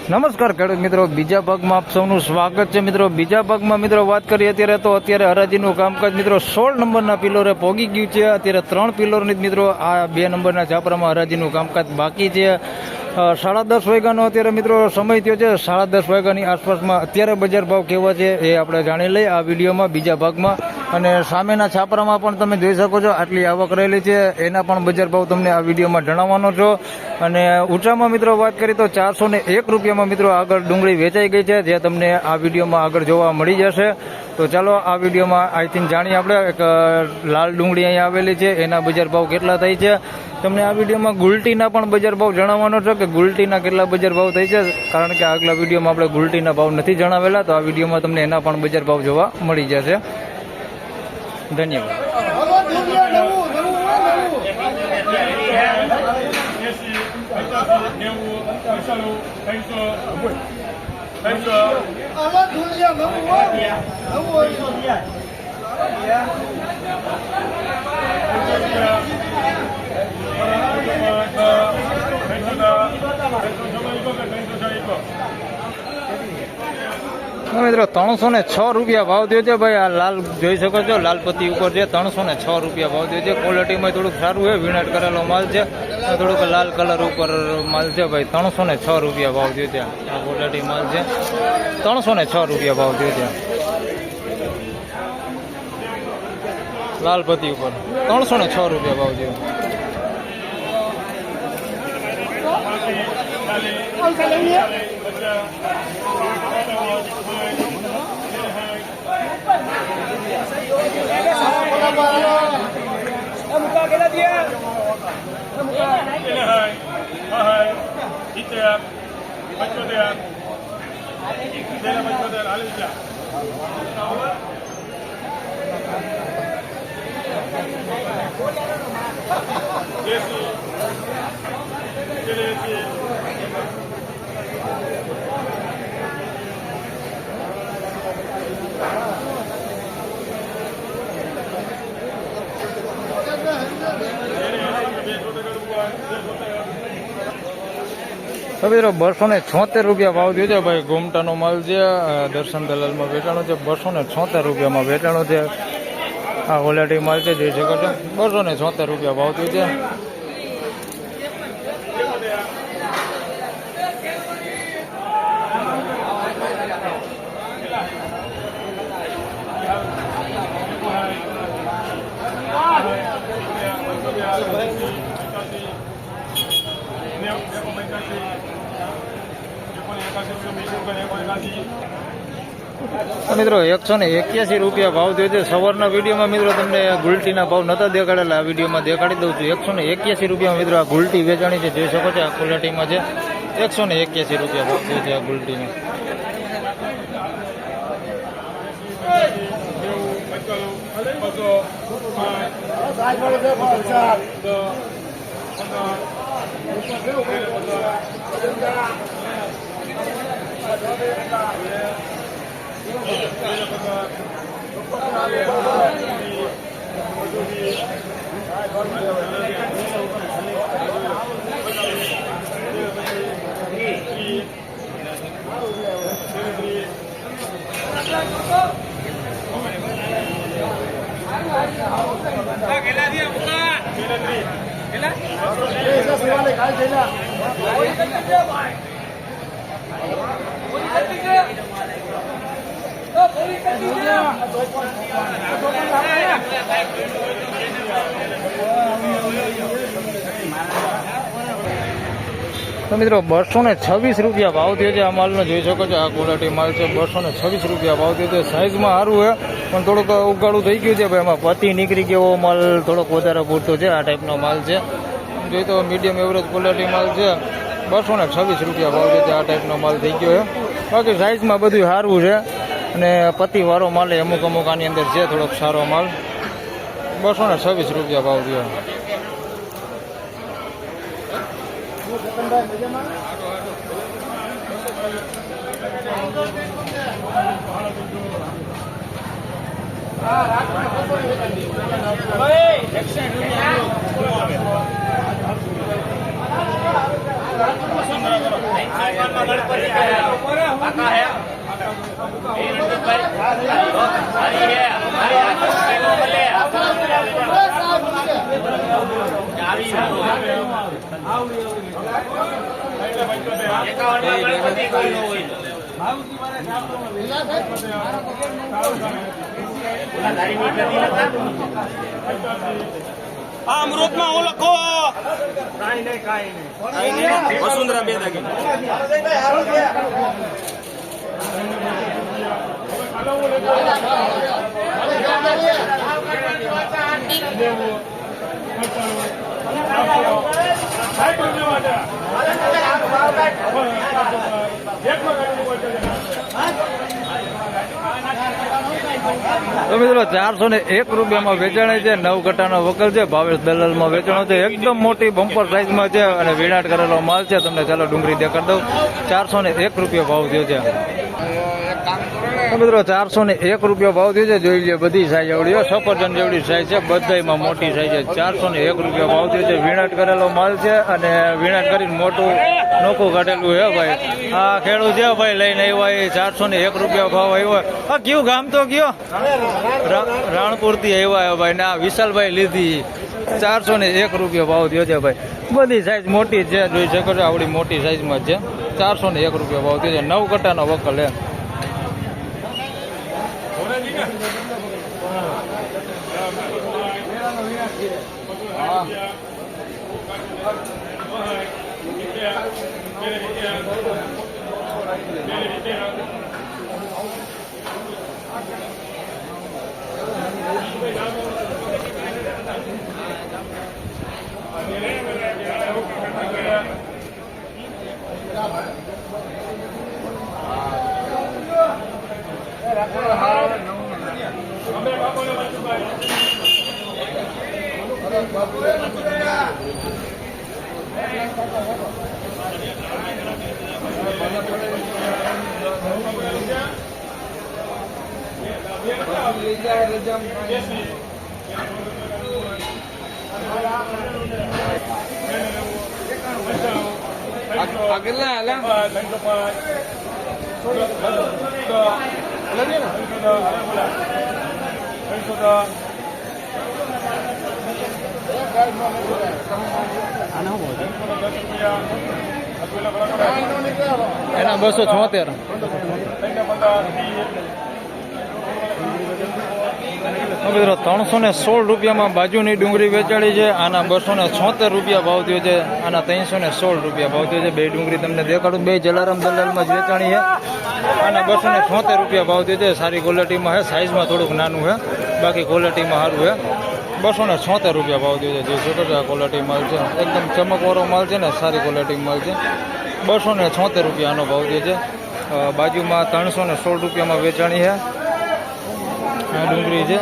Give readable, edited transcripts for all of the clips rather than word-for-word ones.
નમસ્કાર ખેડૂત મિત્રો, બીજા ભાગમાં આપ સૌનું સ્વાગત છે મિત્રો। બીજા ભાગમાં મિત્રો વાત કરીએ અત્યારે હરાજીનું કામકાજ મિત્રો 16 નંબરના પિલોરે પોગી ગયું છે। અત્યારે 3 પિલોરની મિત્રો આ 2 નંબરના છાપરામાં હરાજીનું કામકાજ બાકી છે। 10:30 વાગ્યાનો અત્યારે મિત્રો સમય થયો છે। 10:30 વાગ્યાની આસપાસમાં અત્યારે બજાર ભાવ કેવા છે એ આપણે જાણી લઈએ આ વિડીયોમાં બીજા ભાગમાં। અને સામેના છાપરામાં પણ તમે જોઈ શકો છો આટલી આવક રહેલી છે, એના પણ બજાર ભાવ તમને આ વિડીયોમાં જણાવવાનો છો। અને ઊંચામાં મિત્રો વાત કરીએ તો 401 રૂપિયામાં મિત્રો આગળ ડુંગળી વેચાઈ ગઈ છે, જે તમને આ વિડીયોમાં આગળ જોવા મળી જશે। તો ચાલો આ વિડીયોમાં આઈ થિંક જાણીએ આપણે એક લાલ ડુંગળી અહીંયા આવેલી છે એના બજાર ભાવ કેટલા થાય છે। તમને આ વિડીયોમાં ગુલટીના પણ બજાર ભાવ જણાવવાનો છે કે ગુલટીના કેટલા બજાર ભાવ થાય છે, કારણ કે આગલા વિડીયોમાં આપણે ગુલટીના ભાવ નથી જણાવેલા, તો આ વિડીયોમાં તમને એના પણ બજાર ભાવ જોવા મળી જશે। ધન્યવાદ। મિત્રો 306 રૂપિયા ભાવ થયો છે ભાઈ। આ લાલ જોઈ શકો છો, લાલપતિ ઉપર છે, 306 રૂપિયા ભાવ થયો છે। ક્વોલિટીમાં થોડુંક સારું છે, વીણાટ કરેલો માલ છે, થોડુંક લાલ કલર ઉપર માલ છે ભાઈ। 306 રૂપિયા ભાવ થયો છે। આ ક્વોલિટી માલ છે, 306 રૂપિયા ભાવ થયો છે। લાલપતિ ઉપર 306 રૂપિયા ભાવ થયો। મિત્રો 276 રૂપિયા ભાવ થયો છે ભાઈ। ઘૂમટાનો માલ છે, દર્શન દલાલમાં વેચાણો છે, 276 રૂપિયામાં વેચાણો છે। આ ક્વોલિટી માલ છે, જોઈ શકો છો, 276 રૂપિયા ભાવ થયો છે। મિત્રો 181 રૂપિયા ભાવ થયો છે। સવારના વિડીયોમાં મિત્રો તમને ગુલટીના ભાવ નતા દેખાડેલા, આ વિડીયોમાં દેખાડી દઉં છું। 181 રૂપિયામાં મિત્રો આ ગુલટી વેચાણી છે, જોઈ શકો છો, આ ક્વોલિટીમાં છે। 181 રૂપિયા ભાવ થયો છે આ ગુલટીમાં। તો મિત્રો 226 રૂપિયા ભાવ થયો છે આ માલનો, જોઈ શકો છો, આ ક્વોલિટી માલ છે। 226 રૂપિયા ભાવ થયો છે। સાઇઝમાં સારું છે, પણ થોડુંક ઉગાડું થઈ ગયું છે ભાઈ, એમાં પતી નીકળી ગયો માલ થોડોક વધારે પૂરતો છે। આ ટાઈપનો માલ છે, જોઈ તો મીડિયમ એવરેજ ક્વોલિટી માલ છે। 226 રૂપિયા ભાવ છે, આ ટાઈપનો માલ થઈ ગયો છે। બાકી સાઇઝમાં બધું સારું છે, અને પતિવાળો માલ અમુક આની અંદર છે, થોડોક સારો માલ। 226 રૂપિયા ભાવ થયો। ₹61 અમૃતમાં હું લખો વસુંધરા બે દાગી તો મિત્રો 401 રૂપિયામાં વેચાણ છે. 9 કટાનો વકલ છે. ભાવેશ દલાલમાં વેચાણો છે. એકદમ મોટી બમ્પર સાઈઝમાં છે અને વિનાટ કરેલો માલ છે. તમને ચાલો ડુંગળી દેખાડ દઉં. 401 રૂપિયા ભાવ થયો છે. તો મિત્રો 401 રૂપિયા ભાવ થયો છે. જોઈ લે બધી સાઈઝ આવડી સફરજન જેવડી સાઈઝ છે. બધામાં મોટી સાઈઝ છે. 401 રૂપિયા ભાવ થયો છે. વિનાટ કરેલો માલ છે અને વિનાટ કરીને મોટું નોખું કાઢેલું હે ભાઈ. આ ખેડૂત છે ભાઈ લઈને આવ્યા એ 401 રૂપિયા ભાવ આવ્યો. આ કયું ગામ તો કયો? રાણપુર થી આવ્યા ભાઈ ને આ વિશાલભાઈ લીધી. 401 રૂપિયા ભાવ થયો છે ભાઈ. બધી સાઈઝ મોટી છે. જોઈ શકો છો આવડી મોટી સાઈઝમાં છે. 401 રૂપિયા ભાવ થયો છે. 9 કટાનો વકલ હે. એના 276. મિત્રો 316 રૂપિયામાં બાજુની ડુંગળી વેચાડી છે. આના 276 રૂપિયા ભાવ થયો છે. આના 316 રૂપિયા ભાવ થયો છે. બે ડુંગળી તમને દેખાડું. બે જલારામ દલાલમાં જ વેચાણી છે. આના 276 રૂપિયા ભાવ થયો છે. સારી ક્વોલિટીમાં છે. સાઈઝમાં થોડુંક નાનું છે. બાકી ક્વોલિટીમાં સારું છે. 276 રૂપિયા ભાવ થયો છે. જોઈ શકો છો આ ક્વોલિટી માલ છે. એકદમ ચમકવાળો માલ છે ને સારી ક્વોલિટી માલ છે. 276 રૂપિયાનો ભાવ થયો છે. બાજુમાં 316 રૂપિયામાં વેચાણી છે. આ ડુંગળી છે.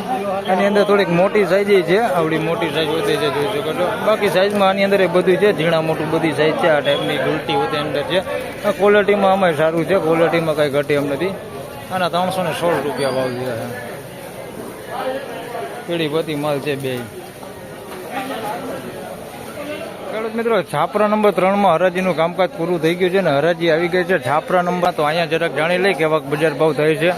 આની અંદર થોડીક મોટી સાઈઝ છે. આવડી મોટી સાઈઝ હોતી છે. જોઈ શકો છો. બાકી સાઈઝમાં આની અંદર એ બધું છે. ઝીણા મોટું બધી સાઈઝ છે. આ ટાઈપની ગુલટી હોતી અંદર છે. આ ક્વોલિટીમાં આમાં સારું છે. ક્વોલિટીમાં કાંઈ ઘટે એમ નથી. આના 316 રૂપિયા ભાવ થયા છે. પેઢી બધી માલ છે બે. ખેડૂત મિત્રો છાપરા નંબર 3 હરાજીનું કામકાજ પૂરું થઈ ગયું છે ને હરાજી આવી ગઈ છે. છાપરા નંબર તો અહીંયા જરાક જાણી લઈ કેવા બજાર ભાવ થાય છે.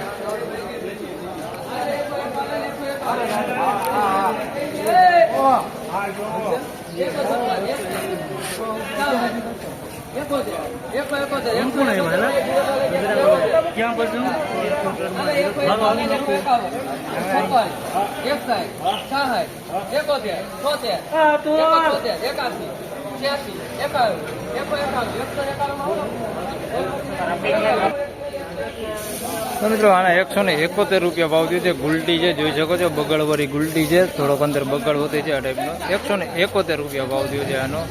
મિત્રો આના 171 રૂપિયા ભાવ થયો છે. ગુલટી છે. જોઈ શકો છો બગડવાળી ગુલટી છે. થોડોક અંદર બગડ હોતી છે. આ ટાઈપનો 171 રૂપિયા ભાવ થયો છે આનો.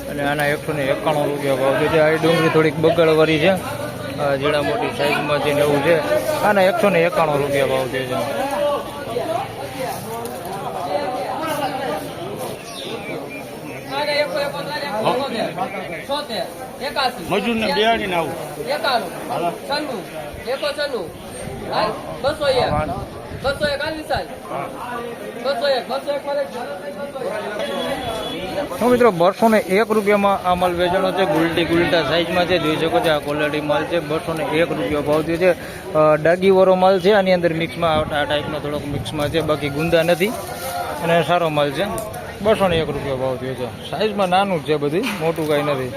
અને આના 191 રૂપિયા ભાવ થયો છે. આ ડુંગળી થોડીક બગડવાળી છે. જીડા મોટી સાઈઝમાં જે નવું છે. આના 191 રૂપિયા ભાવ થયો છે. મજૂર ને બિહાડી ને આવું 91 96 196 201 તો મિત્રો 201 રૂપિયામાં આ માલ વેચાણો છે. ગુલટા સાઈઝમાં છે, જોઈ શકો છો આ ક્વોલિટી માલ છે. 201 રૂપિયા ભાવ થયો છે. ડાગીવાળો માલ છે, આની અંદર મિક્સમાં આ ટાઈપનો થોડોક મિક્સમાં છે, બાકી ગુંદા નથી અને સારો માલ છે. 201 રૂપિયા ભાવ થયો છે. સાઈઝમાં નાનું જ છે, બધી મોટું કાંઈ નથી.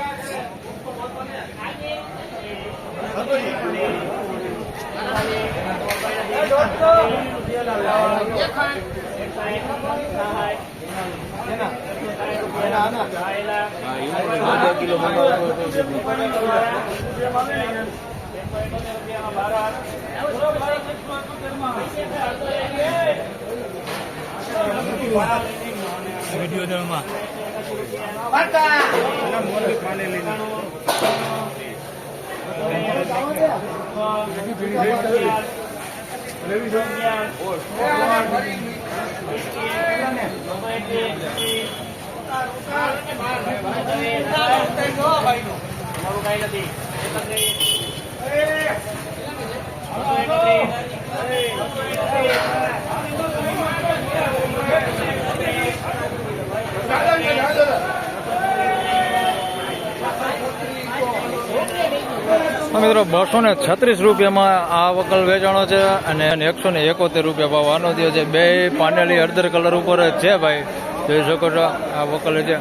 મિત્રો 236 રૂપિયામાં આ વકલ વેચાણો છે અને 171 રૂપિયા ભાવ આનો થયો છે. બે પાનેલી હળદર કલર ઉપર જ છે ભાઈ, જોઈ શકો છો આ વકલ છે.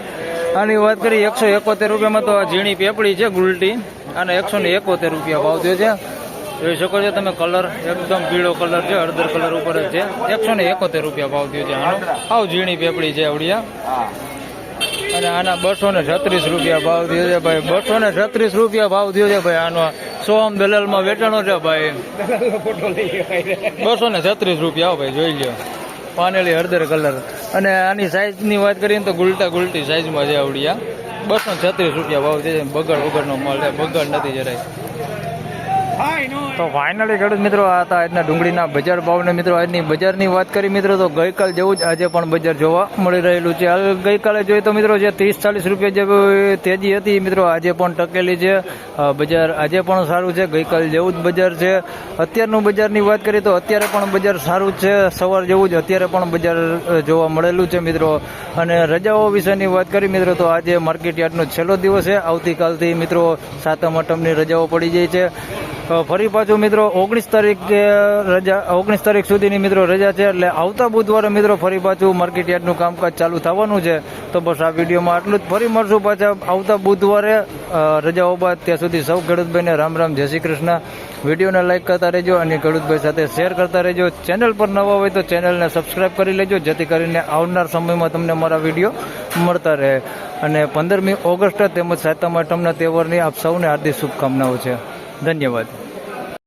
આની વાત કરી 171 રૂપિયામાં તો આ ઝીણી પેપડી છે ગુલટી, અને 171 રૂપિયા ભાવ થયો છે. જોઈ શકો છો તમે, કલર એકદમ પીળો કલર છે, હળદર કલર ઉપર જ છે. 171 રૂપિયા ભાવ થયો છે. આનો આવ ઝીણી પેપડી છે આવડિયા, અને આના 236 રૂપિયા ભાવ થયો છે ભાઈ. 236 રૂપિયા ભાવ થયો છે ભાઈ. આનો સોમ દલાલમાં વેચાણો છે ભાઈ. 236 રૂપિયા આવો ભાઈ, જોઈ લ્યો. પાનેલી હળદર કલર, અને આની સાઈઝની વાત કરીએ તો ગુલટી સાઈઝમાં છે આવડિયા. 236 રૂપિયા ભાવ છે. બગડ વગરનો માલ છે, બગડ નથી જરાય. તો ફાઇનલી ખેડૂત મિત્રો આ હતા આજના ડુંગળીના બજાર ભાવને. મિત્રો આજની બજારની વાત કરી મિત્રો તો ગઈકાલ જેવું જ આજે પણ બજાર જોવા મળી રહેલું છે. ગઈકાલે જોઈએ તો મિત્રો જે 30-40 રૂપિયા જેવી તેજી હતી મિત્રો આજે પણ ટકેલી છે. બજાર આજે પણ સારું છે, ગઈકાલ જેવું જ બજાર છે. અત્યારનું બજારની વાત કરીએ તો અત્યારે પણ બજાર સારું જ છે, સવાર જેવું જ અત્યારે પણ બજાર જોવા મળેલું છે મિત્રો. અને રજાઓ વિશેની વાત કરી મિત્રો તો આજે માર્કેટ યાર્ડનો છેલ્લો દિવસ છે. આવતીકાલથી મિત્રો 7મ આઠમની રજાઓ પડી જાય છે. ફરી પાછું મિત્રો 19 તારીખ સુધીની મિત્રો રજા છે, એટલે આવતા બુધવારે મિત્રો ફરી પાછું માર્કેટ યાર્ડનું કામકાજ ચાલુ થવાનું છે. તો બસ આ વિડીયોમાં આટલું જ. ફરી મળશું પાછા આવતા બુધવારે રજાઓ બાદ. ત્યાં સુધી સૌ ખેડૂતભાઈને રામ રામ, જય શ્રી કૃષ્ણ. વિડીયોને લાઇક કરતા રહેજો અને ખેડૂતભાઈ સાથે શેર કરતા રહેજો. ચેનલ પર નવા હોય તો ચેનલને સબસ્ક્રાઈબ કરી લેજો, જેથી કરીને આવનાર સમયમાં તમને મારા વિડીયો મળતા રહે. અને 15મી ઓગસ્ટ તેમજ 7મ આઠમના તહેવારની આપ સૌને હાર્દિક શુભકામનાઓ છે. ધન્યવાદ.